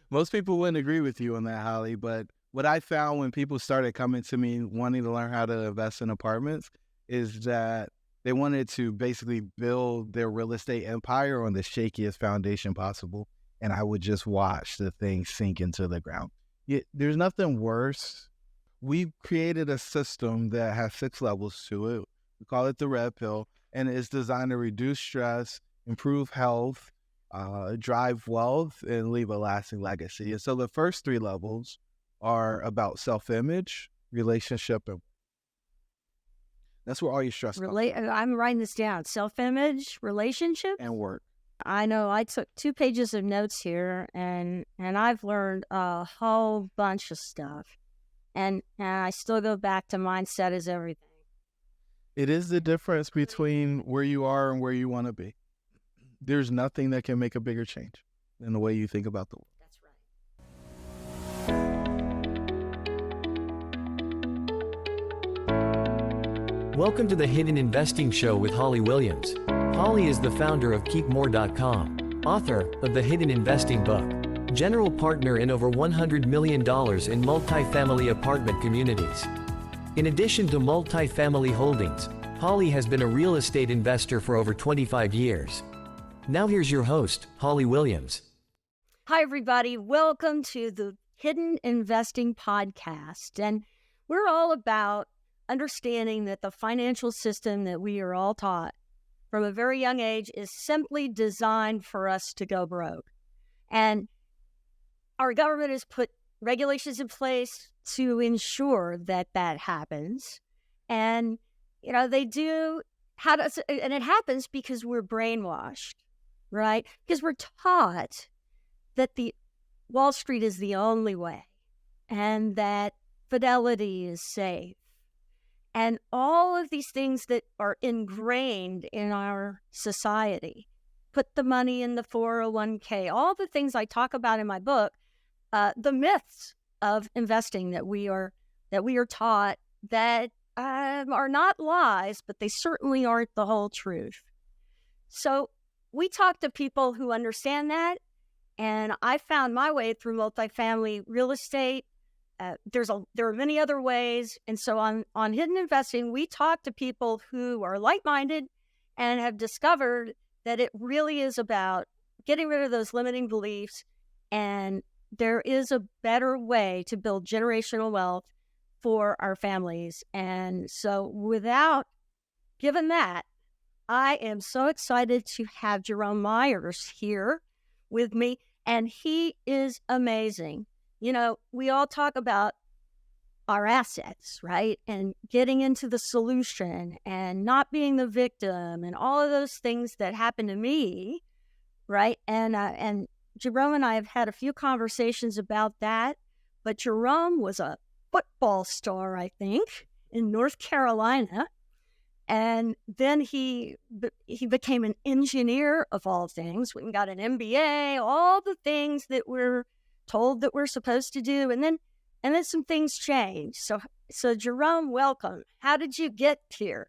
Most people wouldn't agree with you on that, Holly, but what I found when people started coming to me wanting to learn how to invest in apartments is that they wanted to basically build their real estate empire on the shakiest foundation possible. And I would just watch the thing sink into the ground. There's nothing worse. We've created a system that has 6 levels to it. We call it the red pill, and it's designed to reduce stress, improve health, drive wealth, and leave a lasting legacy. And so the first 3 levels are about self-image, relationship, and that's where all your stress comes from. I'm writing this down. Self-image, relationship, And work. I know I took 2 pages of notes here, and I've learned a whole bunch of stuff. And I still go back to mindset is everything. It is the difference between where you are and where you want to be. There's nothing that can make a bigger change than the way you think about the world. That's right. Welcome to the Hidden Investing Show with Holly Williams. Holly is the founder of KeepMore.com, author of the Hidden Investing book, general partner in over $100 million in multifamily apartment communities. In addition to multifamily holdings, Holly has been a real estate investor for over 25 years. Now here's your host, Holly Williams. Hi, everybody. Welcome to the Hidden Investing Podcast. And we're all about understanding that the financial system that we are all taught from a very young age is simply designed for us to go broke. And our government has put regulations in place to ensure that that happens. And, they do, and it happens because we're brainwashed, right? Because we're taught that the Wall Street is the only way and that fidelity is safe. And all of these things that are ingrained in our society, put the money in the 401k, all the things I talk about in my book, the myths of investing that we are taught that are not lies, but they certainly aren't the whole truth. So we talk to people who understand that, and I found my way through multifamily real estate. There are many other ways, and so on Hidden Investing, we talk to people who are like-minded and have discovered that it really is about getting rid of those limiting beliefs, and there is a better way to build generational wealth for our families. And so given that, I am so excited to have Jerome Myers here with me, and he is amazing. We all talk about our assets, right? And getting into the solution and not being the victim and all of those things that happened to me, right? And Jerome and I have had a few conversations about that, but Jerome was a football star, I think, in North Carolina. And then he became an engineer of all things. We got an MBA, all the things that we're told that we're supposed to do. And then some things changed. So Jerome, welcome. How did you get here?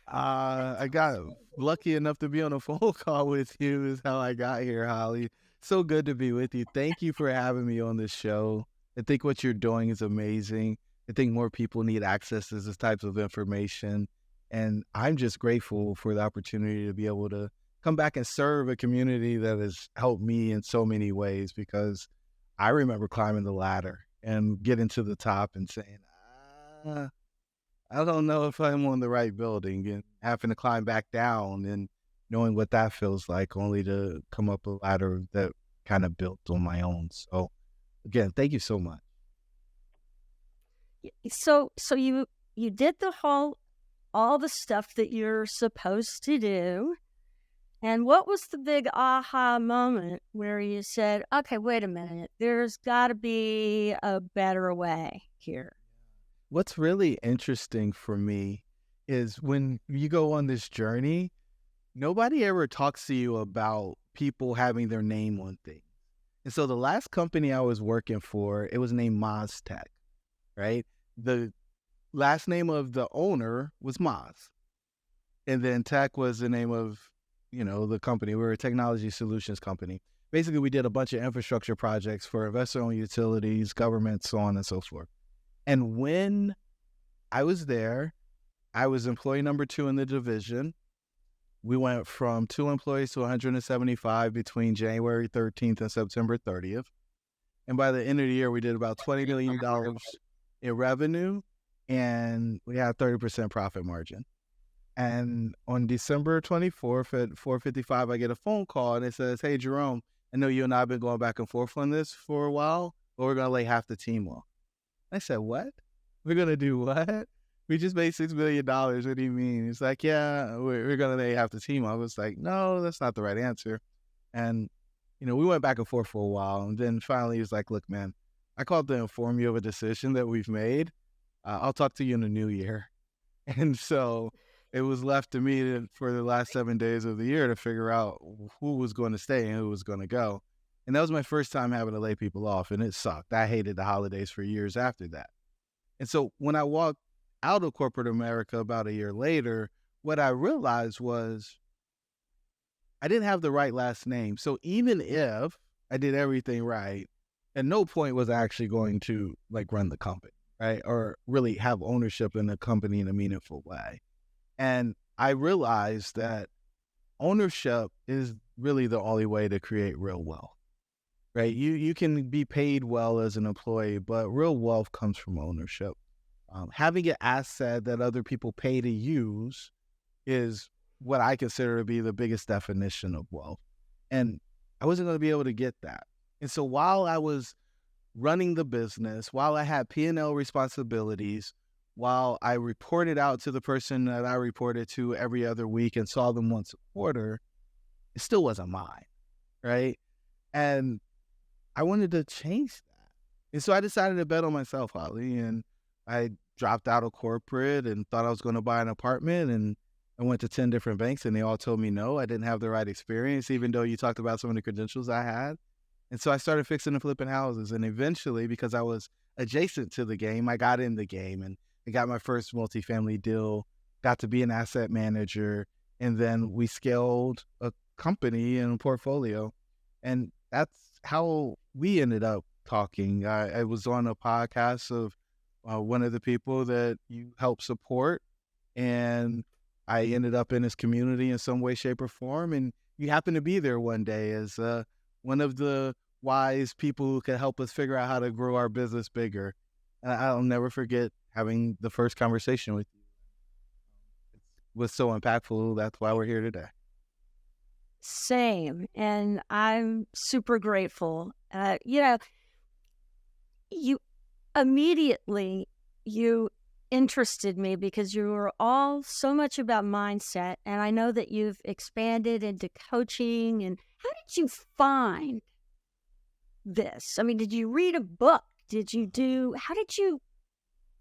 I got lucky enough to be on a phone call with you is how I got here, Holly. So good to be with you. Thank you for having me on this show. I think what you're doing is amazing. I think more people need access to this type of information. And I'm just grateful for the opportunity to be able to come back and serve a community that has helped me in so many ways, because I remember climbing the ladder and getting to the top and saying, I don't know if I'm on the right building, and having to climb back down and knowing what that feels like, only to come up a ladder that kind of built on my own. So again, thank you so much. So you did all the stuff that you're supposed to do. And what was the big aha moment where you said, okay, wait a minute, there's got to be a better way here? What's really interesting for me is when you go on this journey, nobody ever talks to you about people having their name on things. And so the last company I was working for, it was named Moz Tech, right? The last name of the owner was Moz. And then Tech was the name of, the company. We were a technology solutions company. basically we did a bunch of infrastructure projects for investor-owned utilities, government, so on and so forth. And when I was there, I was employee number 2 in the division. We went from 2 employees to 175 between January 13th and September 30th. And by the end of the year, we did about $20 million in revenue, and we had 30% profit margin. And on December 24th at 4:55, I get a phone call, and it says, "Hey, Jerome, I know you and I have been going back and forth on this for a while, but we're going to lay half the team off." I said, "What? We're going to do what? We just made $6 million. What do you mean?" It's like, "Yeah, we're going to lay half the team off." I was like, "No, that's not the right answer." And, we went back and forth for a while. And then finally he was like, "Look, man, I called to inform you of a decision that we've made. I'll talk to you in the new year." And so it was left to me for the last 7 days of the year to figure out who was going to stay and who was going to go. And that was my first time having to lay people off, and it sucked. I hated the holidays for years after that. And so when I walked out of corporate America about a year later, what I realized was I didn't have the right last name. So even if I did everything right, at no point was I actually going to run the company, right? Or really have ownership in the company in a meaningful way. And I realized that ownership is really the only way to create real wealth, right? You can be paid well as an employee, but real wealth comes from ownership. Having an asset that other people pay to use is what I consider to be the biggest definition of wealth. And I wasn't going to be able to get that. And so while I was running the business, while I had P&L responsibilities, while I reported out to the person that I reported to every other week and saw them once a quarter, it still wasn't mine, right? And I wanted to change that. And so I decided to bet on myself, Holly, and I dropped out of corporate and thought I was going to buy an apartment, and I went to 10 different banks and they all told me no, I didn't have the right experience, even though you talked about some of the credentials I had. And so I started fixing and flipping houses. And eventually, because I was adjacent to the game, I got in the game and I got my first multifamily deal, got to be an asset manager, and then we scaled a company and a portfolio. And that's how we ended up talking. I was on a podcast of one of the people that you help support, and I ended up in his community in some way, shape, or form. And you happened to be there one day as one of the wise people who can help us figure out how to grow our business bigger. And I'll never forget having the first conversation with you. It was so impactful. That's why we're here today. Same. And I'm super grateful. You immediately, you interested me because you were all so much about mindset. And I know that you've expanded into coaching. And how did you find this? I mean, did you read a book?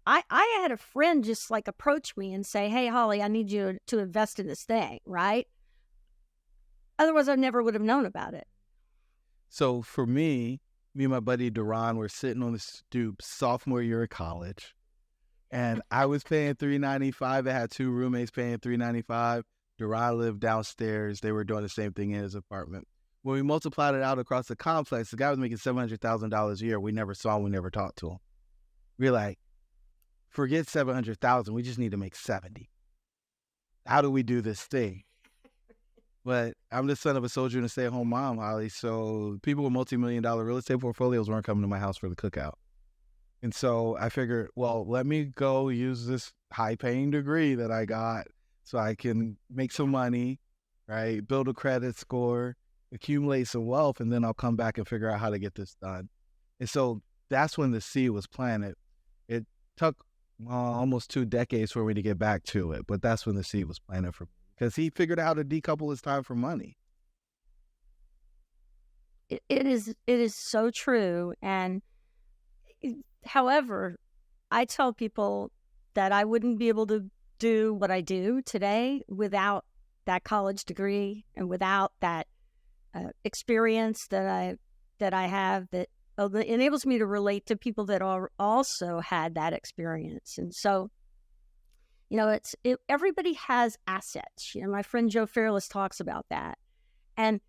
I had a friend just approach me and say, "Hey, Holly, I need you to invest in this thing," right? Otherwise, I never would have known about it. So for me and my buddy Duran were sitting on the stoop sophomore year of college. And I was paying $395. I had 2 roommates paying $395. Duran lived downstairs. They were doing the same thing in his apartment. When we multiplied it out across the complex, the guy was making $700,000 a year. We never saw him. We never talked to him. We were like, forget 700,000. We just need to make 70. How do we do this thing? But I'm the son of a soldier and a stay-at-home mom, Holly. So people with multi-million-dollar real estate portfolios weren't coming to my house for the cookout. And so I figured, well, let me go use this high-paying degree that I got so I can make some money, right? Build a credit score, accumulate some wealth, and then I'll come back and figure out how to get this done. And so that's when the seed was planted. It took almost 2 decades for me to get back to it, but that's when the seed was planted for me, because he figured out how to decouple his time from money. It is so true. And however, I tell people that I wouldn't be able to do what I do today without that college degree and without that experience that I have that enables me to relate to people that also had that experience. And so, everybody has assets. My friend Joe Fairless talks about that. And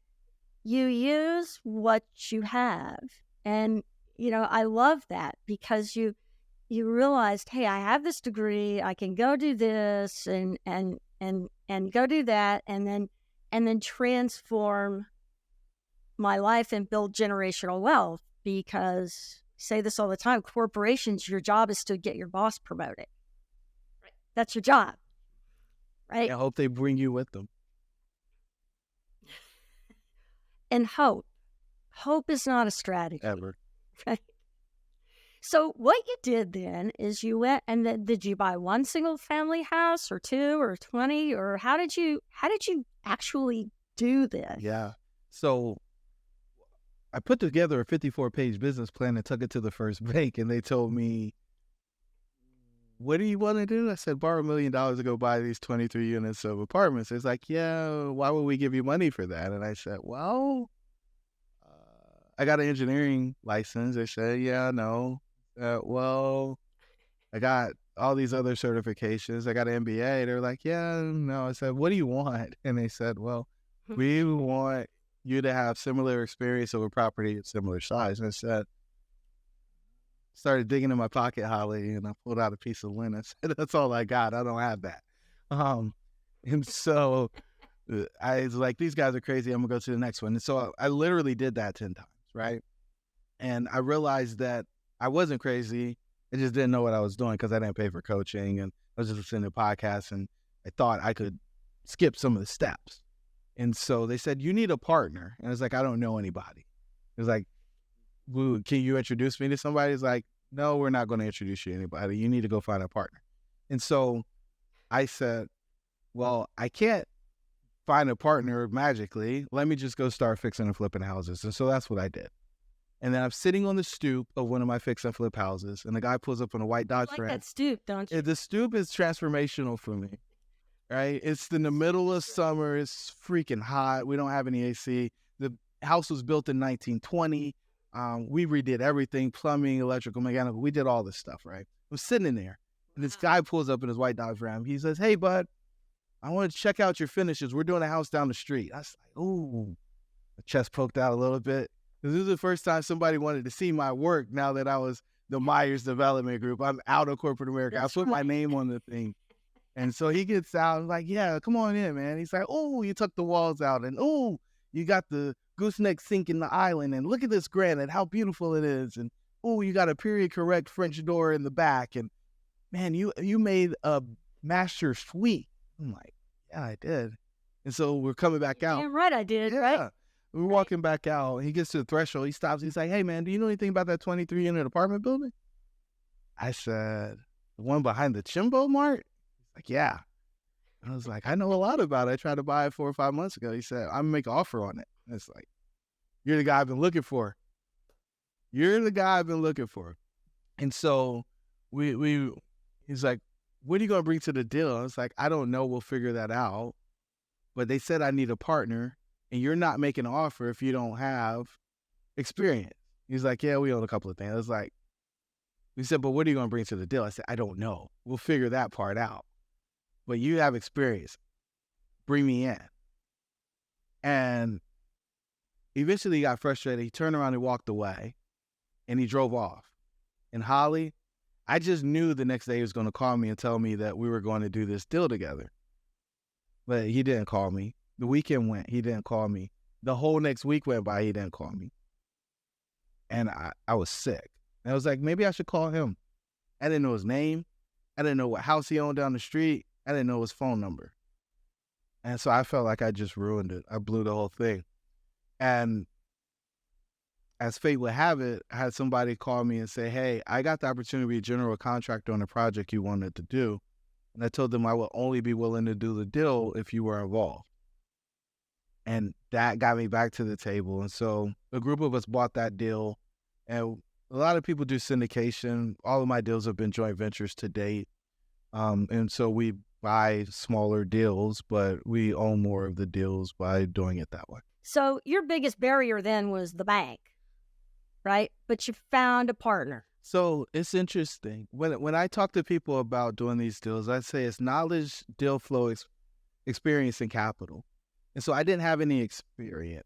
you use what you have. And, I love that because you realized, hey, I have this degree, I can go do this and go do that and then transform my life and build generational wealth, because I say this all the time, corporations, your job is to get your boss promoted. Right. That's your job. Right? I hope they bring you with them. And hope. Hope is not a strategy. Ever. Right? So what you did then is you went and then did you buy one single family house or two or 20, or how did you actually do this? Yeah. So I put together a 54-page business plan and took it to the first bank, and they told me, what do you want to do? I said, borrow $1 million to go buy these 23 units of apartments. It's like, yeah, why would we give you money for that? And I said, well, I got an engineering license. They said, yeah, no. Well, I got all these other certifications. I got an MBA. They're like, yeah, no. I said, what do you want? And they said, well, we want you to have similar experience of a property of similar size. And I said, started digging in my pocket, Holly, and I pulled out a piece of linen. I said, that's all I got. I don't have that. And so I was like, these guys are crazy. I'm going to go to the next one. And so I literally did that 10 times, right? And I realized that I wasn't crazy. I just didn't know what I was doing because I didn't pay for coaching, and I was just listening to podcasts, and I thought I could skip some of the steps. And so they said, you need a partner. And I was like, I don't know anybody. It was like, can you introduce me to somebody? It's like, no, we're not going to introduce you to anybody. You need to go find a partner. And so I said, well, I can't find a partner magically. Let me just go start fixing and flipping houses. And so that's what I did. And then I'm sitting on the stoop of one of my fix and flip houses, and the guy pulls up on a white Dodge Ram. That stoop, don't you? The stoop is transformational for me, right? It's in the middle of summer. It's freaking hot. We don't have any AC. The house was built in 1920. We redid everything, plumbing, electrical, mechanical. We did all this stuff, right? I'm sitting in there, and this guy pulls up in his white Dodge Ram. He says, hey, bud, I want to check out your finishes. We're doing a house down the street. I was like, ooh. My chest poked out a little bit. This is the first time somebody wanted to see my work now that I was the Myers Development Group. I'm out of corporate America. I put my name on the thing. And so he gets out and like, yeah, come on in, man. He's like, oh, you took the walls out. And oh, you got the gooseneck sink in the island. And look at this granite, how beautiful it is. And oh, you got a period correct French door in the back. And man, you made a master suite. I'm like, yeah, I did. And so we're coming back out. Damn right I did, right? We're walking back out. He gets to the threshold. He stops. He's like, hey, man, do you know anything about that 23-unit apartment building? I said, the one behind the Chimbo Mart? He's like, yeah. And I was like, I know a lot about it. I tried to buy it 4 or 5 months ago. He said, I'm going to make an offer on it. And it's like, you're the guy I've been looking for. You're the guy I've been looking for. And so he's like, what are you going to bring to the deal? I was like, I don't know. We'll figure that out. But they said I need a partner. And you're not making an offer if you don't have experience. He's like, yeah, we own a couple of things. I was like, we said, but what are you going to bring to the deal? I said, I don't know. We'll figure that part out. But you have experience. Bring me in. And eventually he got frustrated. He turned around and walked away. And he drove off. And Holly, I just knew the next day he was going to call me and tell me that we were going to do this deal together. But he didn't call me. The weekend went, he didn't call me. The whole next week went by, he didn't call me. And I was sick. And I was like, maybe I should call him. I didn't know his name. I didn't know what house he owned down the street. I didn't know his phone number. And so I felt like I just ruined it. I blew the whole thing. And as fate would have it, I had somebody call me and say, hey, I got the opportunity to be a general contractor on a project you wanted to do. And I told them I would only be willing to do the deal if you were involved. And that got me back to the table. And so a group of us bought that deal. And a lot of people do syndication. All of my deals have been joint ventures to date. And so we buy smaller deals, but we own more of the deals by doing it that way. So your biggest barrier then was the bank, right? But you found a partner. So it's interesting. When I talk to people about doing these deals, I say it's knowledge, deal flow, experience, and capital. And so I didn't have any experience.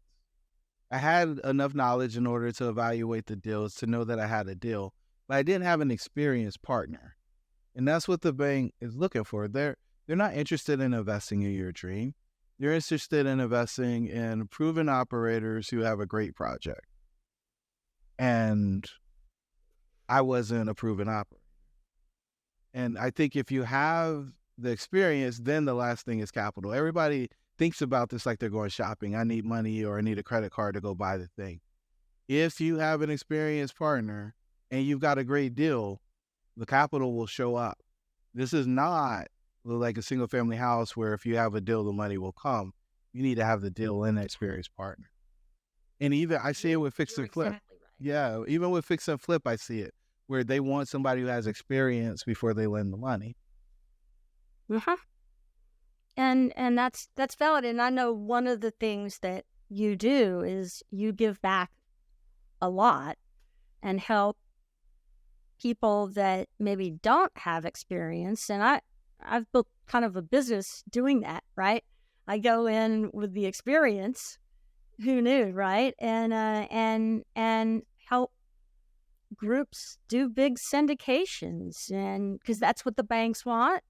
I had enough knowledge in order to evaluate the deals to know that I had a deal, but I didn't have an experienced partner. And that's what the bank is looking for. They're not interested in investing in your dream. They're interested in investing in proven operators who have a great project. And I wasn't a proven operator. And I think if you have the experience, then the last thing is capital. Everybody thinks about this like they're going shopping. I need money or I need a credit card to go buy the thing. If you have an experienced partner and you've got a great deal, the capital will show up. This is not like a single family house where if you have a deal, the money will come. You need to have the deal and an experienced partner. And even I see it with fix and flip. Exactly right. Yeah, even with fix and flip, I see it where they want somebody who has experience before they lend the money. Uh-huh. And that's valid. And I know one of the things that you do is you give back a lot and help people that maybe don't have experience. And I've built kind of a business doing that, right? I go in with the experience, who knew, right? And help groups do big syndications, and because that's what the banks want,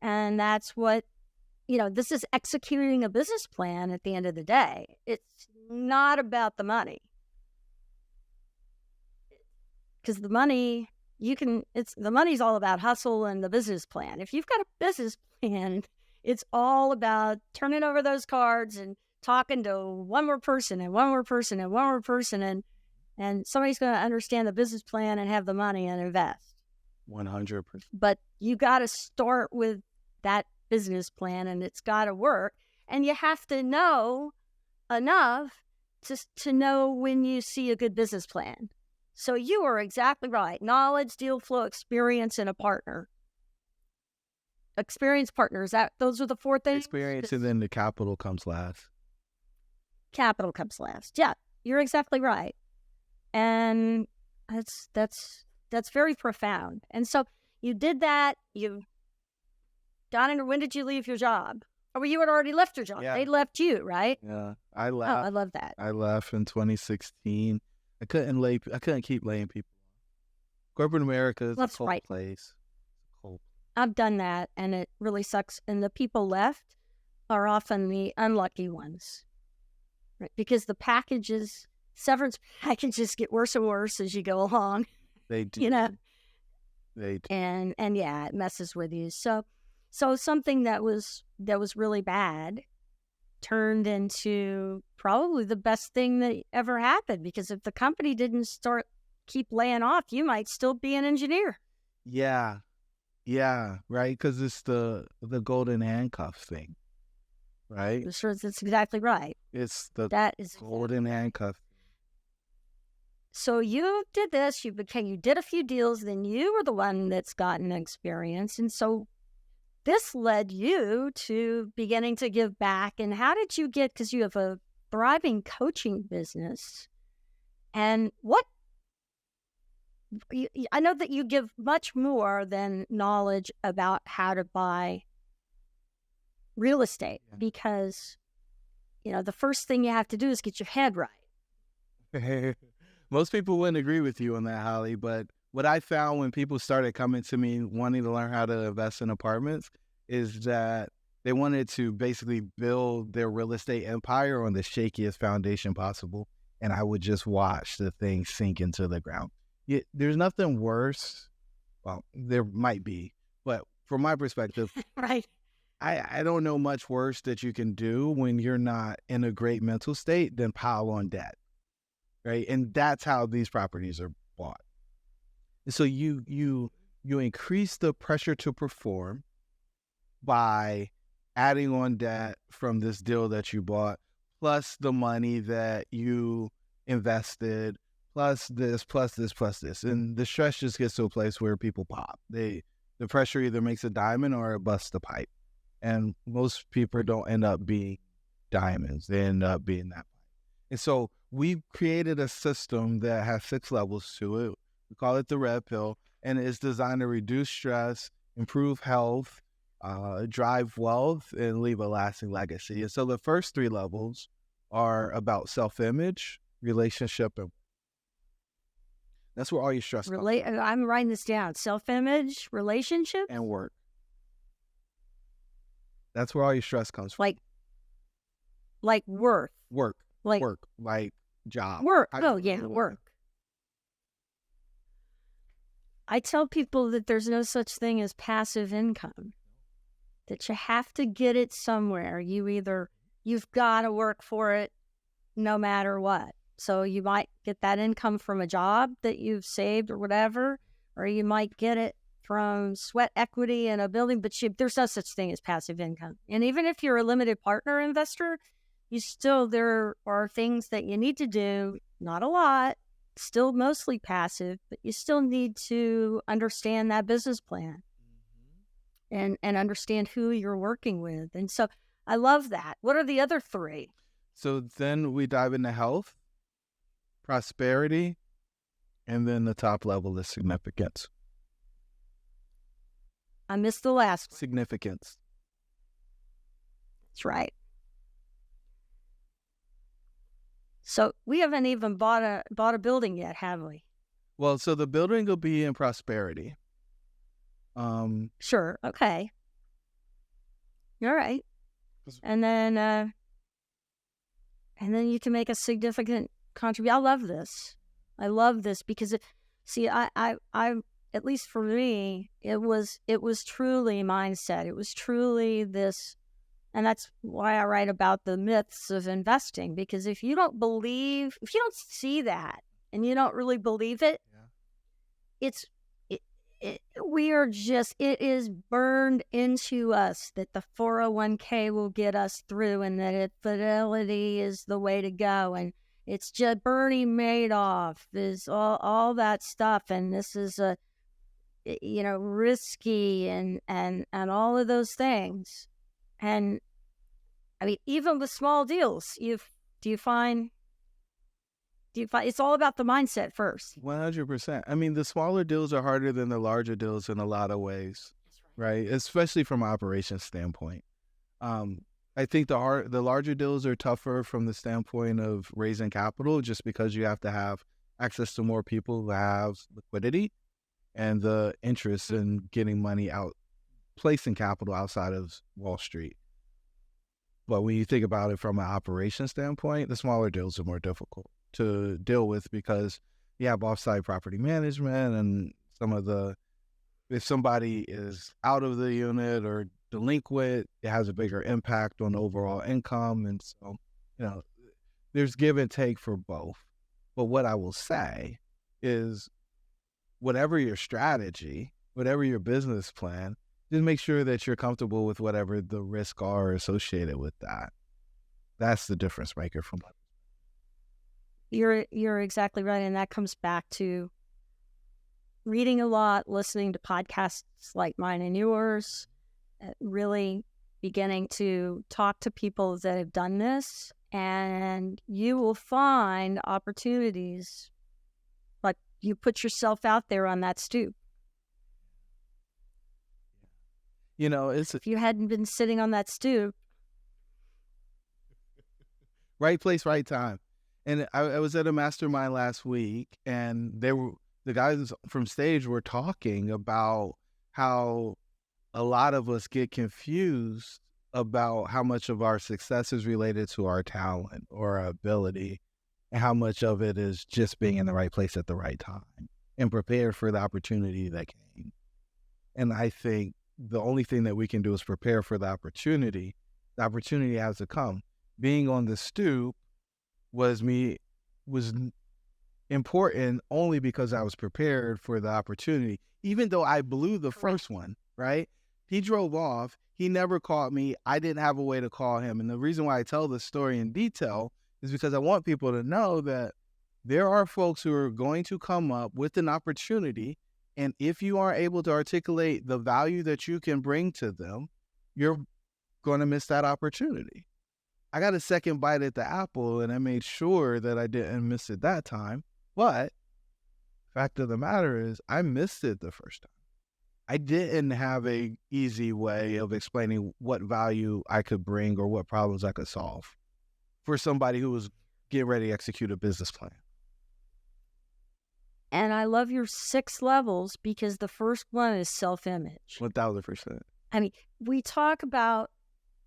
and that's what this is executing a business plan. At the end of the day, it's not about the money, because the money the money's all about hustle and the business plan. If you've got a business plan, it's all about turning over those cards and talking to one more person and one more person and one more person, and somebody's going to understand the business plan and have the money and invest. 100%. But you got to start with that business plan, and it's got to work. And you have to know enough to know when you see a good business plan. So you are exactly right. Knowledge, deal flow, experience, and a partner. Experienced partners. Those are the four things. Experience, and then the capital comes last. Capital comes last. Yeah, you're exactly right. And that's very profound. And so you did that. When did you leave your job? Or you had already left your job? Yeah. They left you, right? Yeah, I left. Oh, I love that. I left in 2016. I couldn't keep laying people off. Corporate America is a cold place. I've done that, and it really sucks. And the people left are often the unlucky ones, right? Because the severance packages get worse and worse as you go along. They do. They do. And yeah, it messes with you. So something that was really bad turned into probably the best thing that ever happened, because if the company didn't keep laying off, you might still be an engineer. Yeah, right, because it's the golden handcuff thing, right? That's exactly right. It's the golden handcuff. So you did this, you did a few deals, then you were the one that's gotten experience, and so this led you to beginning to give back. And how did you because you have a thriving coaching business, and I know that you give much more than knowledge about how to buy real estate, because, the first thing you have to do is get your head right. Most people wouldn't agree with you on that, Holly, but what I found when people started coming to me wanting to learn how to invest in apartments is that they wanted to basically build their real estate empire on the shakiest foundation possible. And I would just watch the thing sink into the ground. There's nothing worse. Well, there might be, but from my perspective, right. I don't know much worse that you can do when you're not in a great mental state than pile on debt. Right. And that's how these properties are bought. So you increase the pressure to perform by adding on debt from this deal that you bought, plus the money that you invested, plus this. And the stress just gets to a place where people pop. The pressure either makes a diamond or it busts the pipe. And most people don't end up being diamonds. They end up being that pipe. And so we've created a system that has 6 levels to it. We call it the red pill, and it's designed to reduce stress, improve health, drive wealth, and leave a lasting legacy. And so the first 3 levels are about self-image, relationship, and that's where all your stress comes from. I'm writing this down. Self-image, relationship, And work. That's where all your stress comes from. like worth. Work. Like Work. Like job. work. Oh, yeah, work. I tell people that there's no such thing as passive income, that you have to get it somewhere. You've got to work for it no matter what. So you might get that income from a job that you've saved or whatever, or you might get it from sweat equity in a building, but there's no such thing as passive income. And even if you're a limited partner investor, there are things that you need to do, not a lot, still mostly passive, but you still need to understand that business plan and understand who you're working with. And so I love that. What are the other three? So then we dive into health, prosperity, and then the top level is significance. I missed the last one. Significance. That's right. So we haven't even bought a building yet, have we? Well, so the building will be in prosperity. Sure. Okay. All right. And then you can make a significant contribution. I love this because I at least for me, it was truly mindset. It was truly this. And that's why I write about the myths of investing, because if you don't see that and you don't really believe it, it is burned into us that the 401k will get us through and that fidelity is the way to go. And it's just Bernie Madoff is all that stuff. And this is risky and all of those things. And I mean, even with small deals, do you find it's all about the mindset first? 100%. I mean, the smaller deals are harder than the larger deals in a lot of ways, right? Especially from an operations standpoint. I think the larger deals are tougher from the standpoint of raising capital, just because you have to have access to more people who have liquidity and the interest in getting money out, placing capital outside of Wall Street. But when you think about it from an operations standpoint, the smaller deals are more difficult to deal with because you have offsite property management and if somebody is out of the unit or delinquent, it has a bigger impact on overall income. And so, there's give and take for both. But what I will say is whatever your strategy, whatever your business plan, just make sure that you're comfortable with whatever the risks are associated with that. That's the difference maker from what. You're exactly right. And that comes back to reading a lot, listening to podcasts like mine and yours, really beginning to talk to people that have done this, and you will find opportunities. Like you put yourself out there on that stoop. If you hadn't been sitting on that stoop. Right place, right time. And I was at a mastermind last week, and the guys from stage were talking about how a lot of us get confused about how much of our success is related to our talent or our ability, and how much of it is just being in the right place at the right time and prepared for the opportunity that came. And I think the only thing that we can do is prepare for the opportunity. The opportunity has to come. Being on the stoop was important only because I was prepared for the opportunity, even though I blew the first one, right? He drove off. He never called me. I didn't have a way to call him. And the reason why I tell this story in detail is because I want people to know that there are folks who are going to come up with an opportunity. And if you aren't able to articulate the value that you can bring to them, you're going to miss that opportunity. I got a second bite at the apple, and I made sure that I didn't miss it that time. But fact of the matter is, I missed it the first time. I didn't have a easy way of explaining what value I could bring or what problems I could solve. for somebody who was getting ready to execute a business plan? And I love your 6 levels because the first one is self-image. 1,000%. I mean, we talk about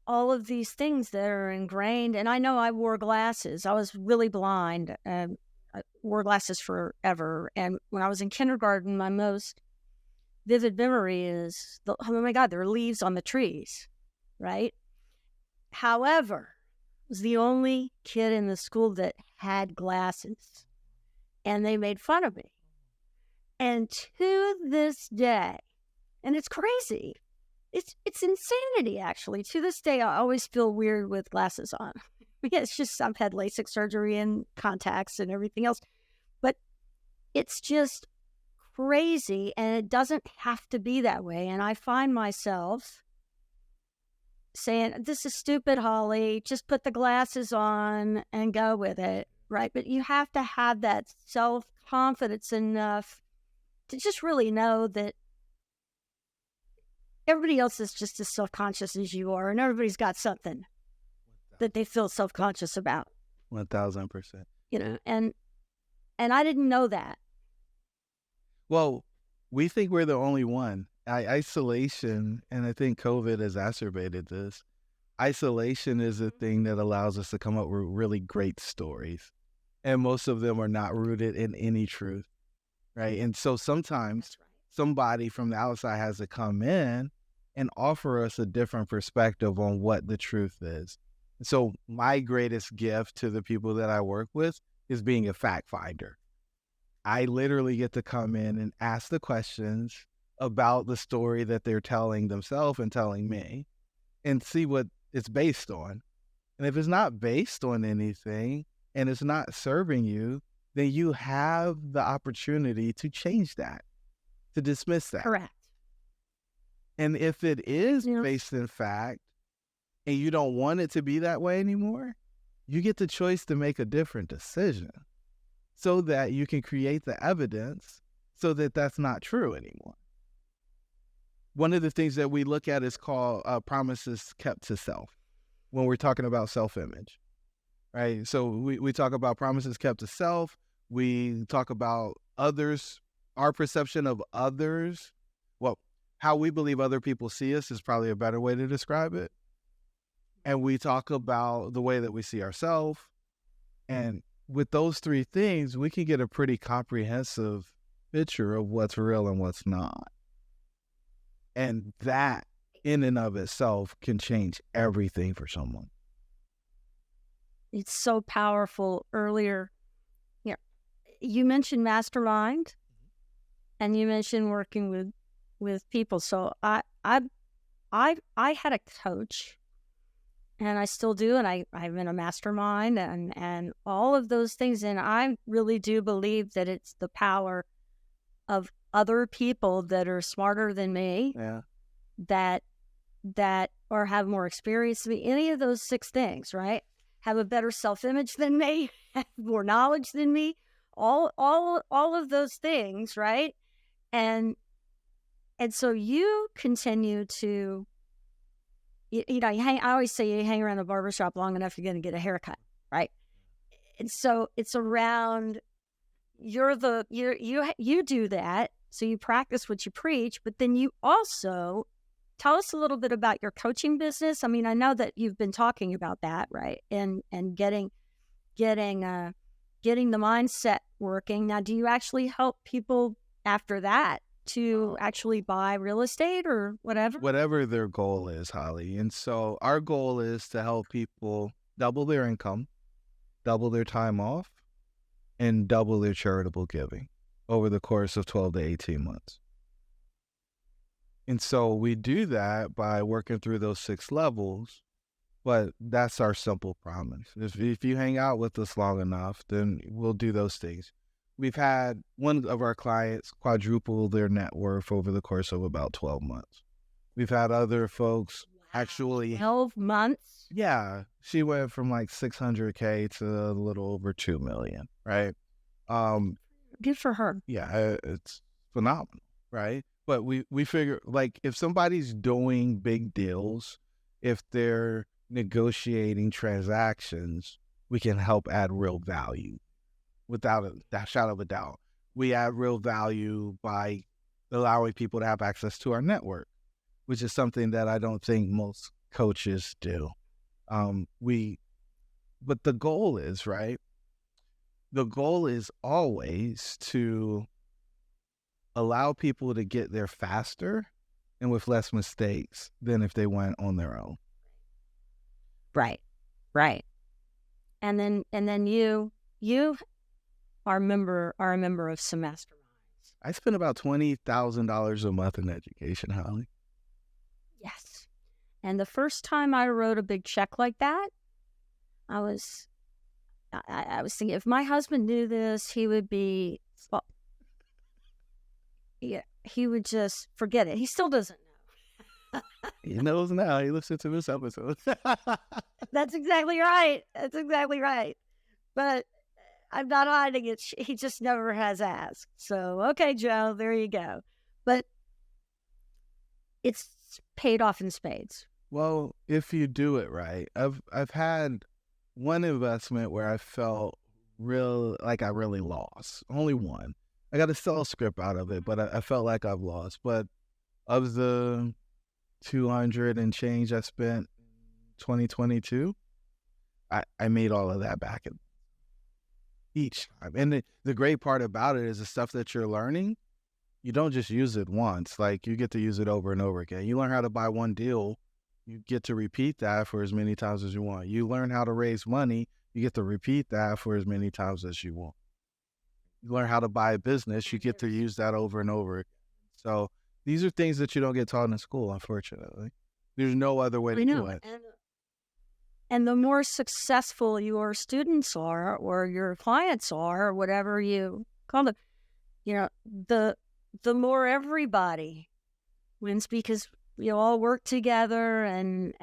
all of these things that are ingrained. And I know I wore glasses. I was really blind. I wore glasses forever. And when I was in kindergarten, my most vivid memory is, oh my God, there are leaves on the trees, right? However, I was the only kid in the school that had glasses. And they made fun of me. And to this day, and it's crazy, it's insanity, actually. To this day, I always feel weird with glasses on. It's just I've had LASIK surgery and contacts and everything else. But it's just crazy, and it doesn't have to be that way. And I find myself saying, this is stupid, Holly. Just put the glasses on and go with it, right? But you have to have that self-confidence enough to just really know that everybody else is just as self-conscious as you are, and everybody's got something that they feel self-conscious about. 1,000%. You know, and I didn't know that. Well, we think we're the only one. Isolation, and I think COVID exacerbated this. Isolation is a thing that allows us to come up with really great stories, and most of them are not rooted in any truth, right? And so sometimes somebody from the outside has to come in and offer us a different perspective on what the truth is. So my greatest gift to the people that I work with is being a fact finder. I literally get to come in and ask the questions about the story that they're telling themselves and telling me, and see what it's based on. And if it's not based on anything and it's not serving you, then you have the opportunity to change that, to dismiss that. Correct. And if it is based in fact, and you don't want it to be that way anymore, you get the choice to make a different decision so that you can create the evidence so that that's not true anymore. One of the things that we look at is called promises kept to self when we're talking about self-image, right? So we talk about promises kept to self. We talk about others, our perception of others. Well, how we believe other people see us is probably a better way to describe it. And we talk about the way that we see ourselves. And with those 3 things, we can get a pretty comprehensive picture of what's real and what's not. And that in and of itself can change everything for someone. It's so powerful. Earlier, you mentioned mastermind, and you mentioned working with people. So I had a coach, and I still do, and I'm in a mastermind and all of those things. And I really do believe that it's the power of other people that are smarter than me, that or have more experience than me. Any of those 6 things, right? Have a better self-image than me, have more knowledge than me, all of those things, right? And so you continue to, I always say you hang around the barbershop long enough, you're going to get a haircut, right? And so it's around, you do that. So you practice what you preach, but then you also tell us a little bit about your coaching business. I mean, I know that you've been talking about that, right? And getting the mindset working. Now, do you actually help people after that to actually buy real estate or whatever? Whatever their goal is, Holly. And so our goal is to help people double their income, double their time off, and double their charitable giving over the course of 12 to 18 months. And so we do that by working through those 6 levels, but that's our simple promise. If you hang out with us long enough, then we'll do those things. We've had one of our clients quadruple their net worth over the course of about 12 months. We've had other folks actually... 12 months? Yeah. She went from like $600K to a little over $2 million, right? Good for her. Yeah, it's phenomenal, right? But we figure, like, if somebody's doing big deals, if they're negotiating transactions, we can help add real value without a shadow of a doubt. We add real value by allowing people to have access to our network, which is something that I don't think most coaches do. But the goal is, right? The goal is always to allow people to get there faster and with less mistakes than if they went on their own. Right. And then you are a member of some masterminds. I spend about $20,000 a month in education, Holly. Yes. And the first time I wrote a big check like that, I was thinking, if my husband knew this, he would be, he would just forget it. He still doesn't know. He knows now. He listened to this episode. That's exactly right. But I'm not hiding it. He just never has asked. So, okay, Joe, there you go. But it's paid off in spades. Well, if you do it right, I've had one investment where I felt I really lost. Only one. I got a sales script out of it, but I felt like I've lost. But of the 200 and change I spent 2022, I made all of that back each time. And the great part about it is the stuff that you're learning, you don't just use it once. Like, you get to use it over and over again. You learn how to buy one deal, you get to repeat that for as many times as you want. You learn how to raise money, you get to repeat that for as many times as you want. You learn how to buy a business, you get to use that over and over again. So these are things that you don't get taught in school, unfortunately. There's no other way to do it. And the more successful your students are, or your clients are, or whatever you call them, the more everybody wins, because you all work together, and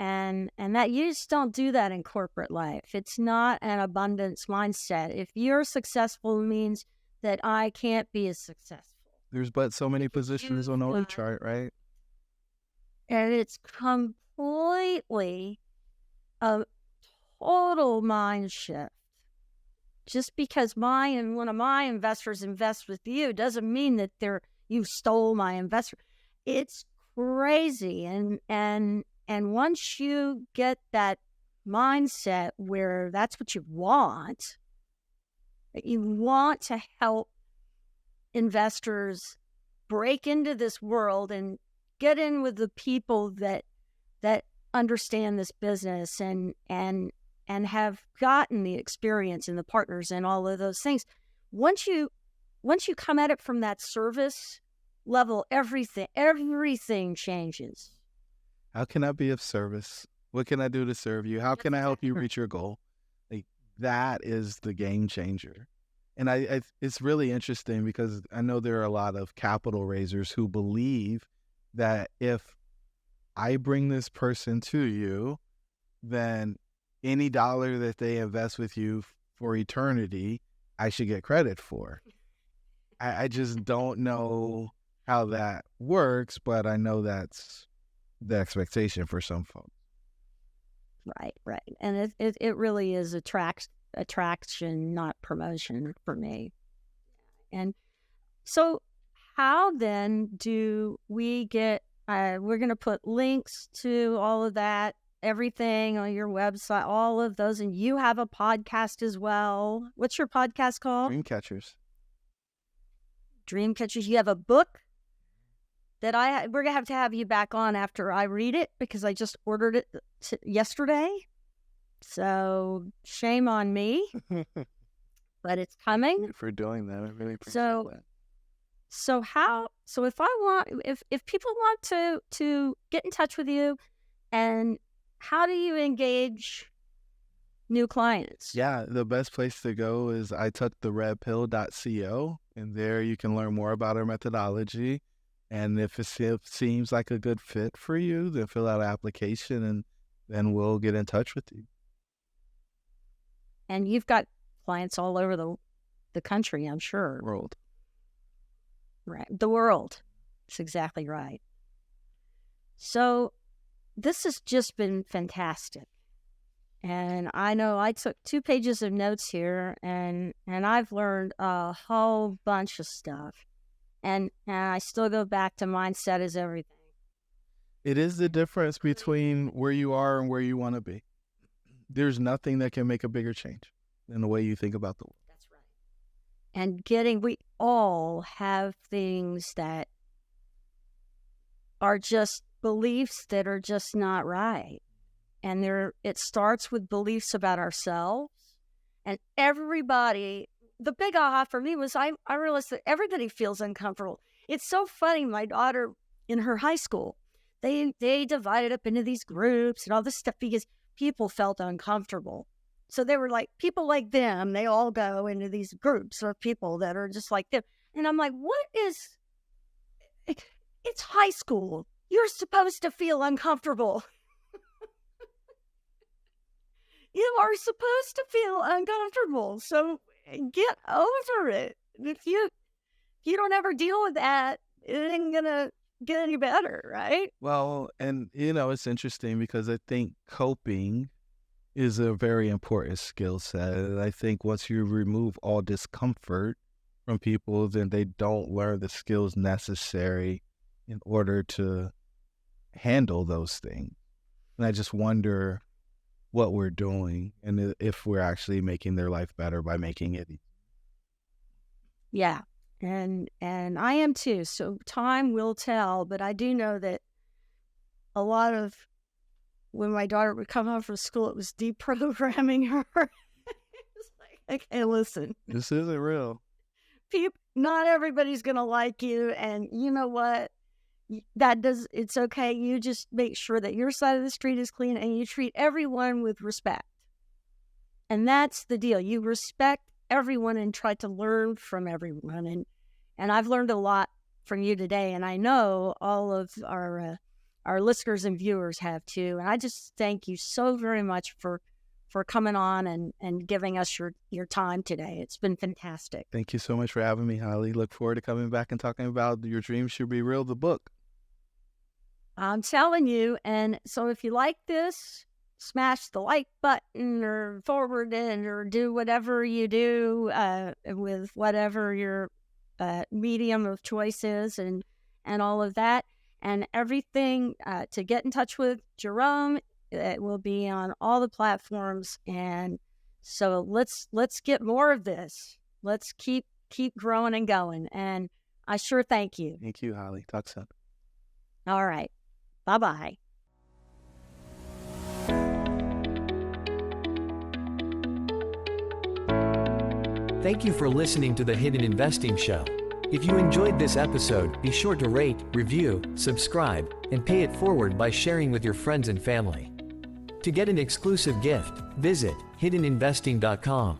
that you just don't do that in corporate life. It's not an abundance mindset. If you're successful, it means that I can't be as successful. There's but so many positions on the org chart, right? And it's completely a total mind shift. Just because one of my investors invests with you doesn't mean that you stole my investor. It's crazy. And once you get that mindset where that's what you want to help investors break into this world and get in with the people that understand this business and have gotten the experience and the partners and all of those things. Once you come at it from that service level, everything changes. How can I be of service? What can I do to serve you? How can I help you reach your goal? Like, that is the game changer. And it's really interesting because I know there are a lot of capital raisers who believe that if I bring this person to you, then any dollar that they invest with you for eternity, I should get credit for. I just don't know how that works, but I know that's the expectation for some folks. Right. And it really is attraction, not promotion for me. And so how then do we get, we're going to put links to all of that, everything on your website, all of those. And you have a podcast as well. What's your podcast called? Dreamcatchers. You have a book that we're going to have you back on after I read it, because I just ordered it yesterday. So shame on me, but it's coming. Thank you for doing that. I really appreciate that. So if people want to get in touch with you, and how do you engage new clients? Yeah, the best place to go is ittooktheredpill.co, and there you can learn more about our methodology. And if it seems like a good fit for you, then fill out an application, and then we'll get in touch with you. And you've got clients all over the country, I'm sure. World. Right. The world. That's exactly right. So this has just been fantastic. And I know I took 2 pages of notes here, and I've learned a whole bunch of stuff. And I still go back to mindset is everything. It is the difference between where you are and where you want to be. There's nothing that can make a bigger change than the way you think about the world. That's right. And we all have things that are just beliefs that are just not right. And it starts with beliefs about ourselves. And everybody, the big aha for me was I realized that everybody feels uncomfortable. It's so funny. My daughter in her high school, they divided up into these groups and all this stuff because people felt uncomfortable. So they were like, people like them, they all go into these groups of people that are just like them. And I'm like, it's high school. You're supposed to feel uncomfortable. You are supposed to feel uncomfortable. So get over it. If you don't ever deal with that, it ain't going to get any better, right? Well, and it's interesting because I think coping is a very important skill set. And I think once you remove all discomfort from people, then they don't learn the skills necessary in order to handle those things. And I just wonder what we're doing and if we're actually making their life better by making it easy. Yeah. And I am too. So time will tell, but I do know that a lot of when my daughter would come home from school, it was deprogramming her. It's like, okay, listen. This isn't real. Not everybody's going to like you. And you know what? It's okay. You just make sure that your side of the street is clean and you treat everyone with respect. And that's the deal. You respect everyone and try to learn from everyone. And I've learned a lot from you today. And I know all of our listeners and viewers have too. And I just thank you so very much for coming on and giving us your time today. It's been fantastic. Thank you so much for having me, Holly. Look forward to coming back and talking about Your Dreams Should Be Real, the book. I'm telling you. And so if you like this, smash the like button or forward it or do whatever you do with whatever your medium of choice is and all of that. And everything to get in touch with Jerome, it will be on all the platforms. And so let's get more of this. Let's keep growing and going. And I sure thank you. Thank you, Holly. Talk soon. All right. Bye-bye. Thank you for listening to the Hidden Investing Show. If you enjoyed this episode, be sure to rate, review, subscribe, and pay it forward by sharing with your friends and family. To get an exclusive gift, visit hiddeninvesting.com.